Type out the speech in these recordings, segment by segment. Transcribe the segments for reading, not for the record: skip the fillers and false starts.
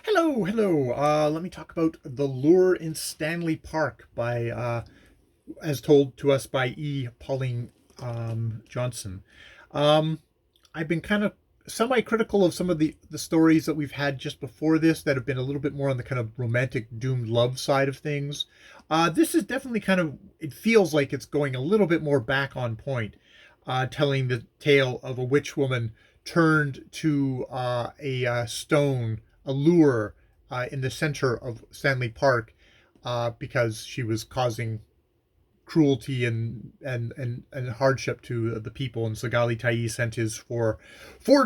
Hello, hello. Let me talk about The Lure in Stanley Park by, as told to us by Pauline Johnson. Um, I've been kind of semi-critical of some of the stories that we've had just before this that have been a little bit more on the kind of romantic doomed love side of things. This is definitely kind of, it feels like it's going a little bit more back on point, telling the tale of a witch woman turned to a stone, a lure in the center of Stanley Park because she was causing cruelty and hardship to the people. And Sagali Tai sent his four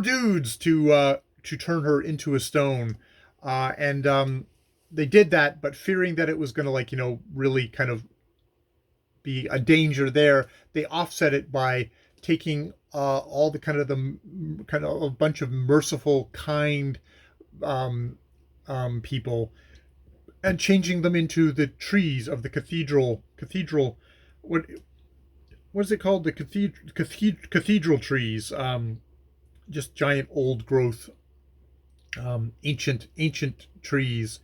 dudes to turn her into a stone, and they did that, but fearing that it was going to really kind of be a danger there, they offset it by taking all the kind of a bunch of merciful, kind um, people and changing them into the trees of the cathedral. What is it called? The cathedral trees. Just giant old growth, ancient trees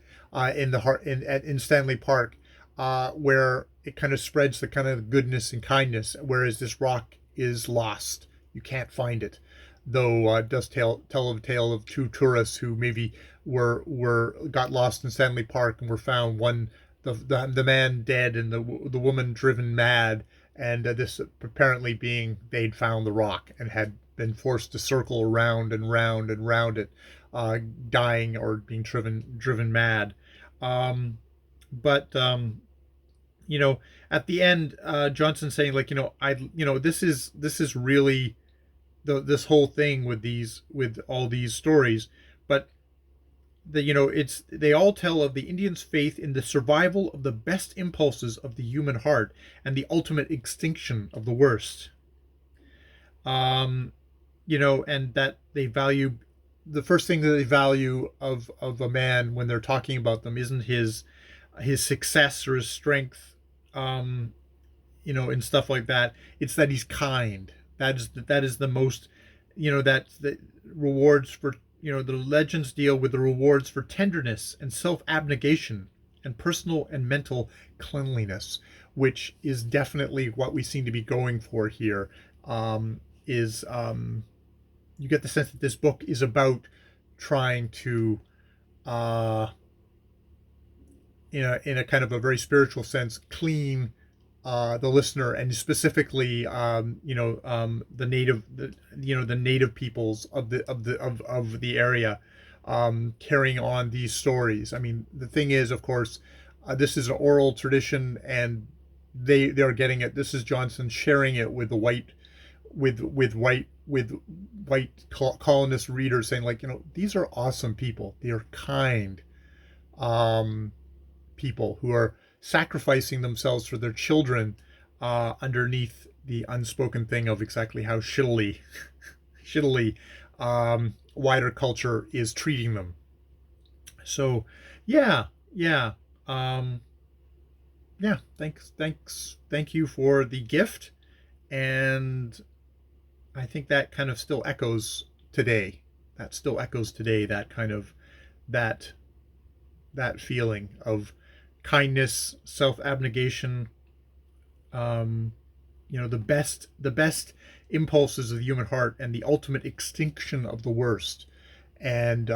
in the heart in Stanley Park, where it kind of spreads the kind of goodness and kindness. Whereas this rock is lost, you can't find it. Though it does tell a tale of two tourists who maybe were got lost in Stanley Park and were found. One, the man dead and the woman driven mad, and this apparently being they'd found the rock and had been forced to circle around and round and round it, dying or being driven mad. Um, but you know, at the end, Johnson saying this is really this whole thing with all these stories, but it's they all tell of the Indians' faith in the survival of the best impulses of the human heart and the ultimate extinction of the worst. Um, and that they value the first thing that they value of a man when they're talking about them isn't his success or his strength, um, and stuff like that. It's that he's kind. That is the most, that's the rewards for, the legends deal with the rewards for tenderness and self-abnegation and personal and mental cleanliness, which is definitely what we seem to be going for here. Is You get the sense that this book is about trying to, uh, in a kind of a very spiritual sense, clean the listener, and specifically, the native peoples of the area, carrying on these stories. I mean, the thing is, of course, this is an oral tradition, and they're getting it. This is Johnson sharing it with the white colonist readers, saying, like, these are awesome people. They are kind. Um, People who are sacrificing themselves for their children, underneath the unspoken thing of exactly how shittily wider culture is treating them. So, yeah, yeah, um, yeah. Thank you for the gift, and I think that kind of still echoes today. That still echoes today. That kind of that that feeling of kindness, self-abnegation, um, the best impulses of the human heart and the ultimate extinction of the worst. And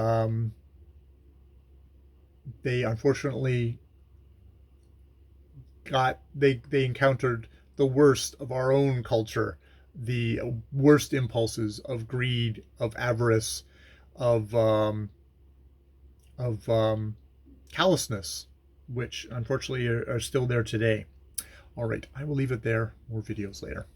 they unfortunately they encountered the worst of our own culture, the worst impulses of greed, of avarice, of of um, callousness, which unfortunately are still there today. All right, I will leave it there. More videos later.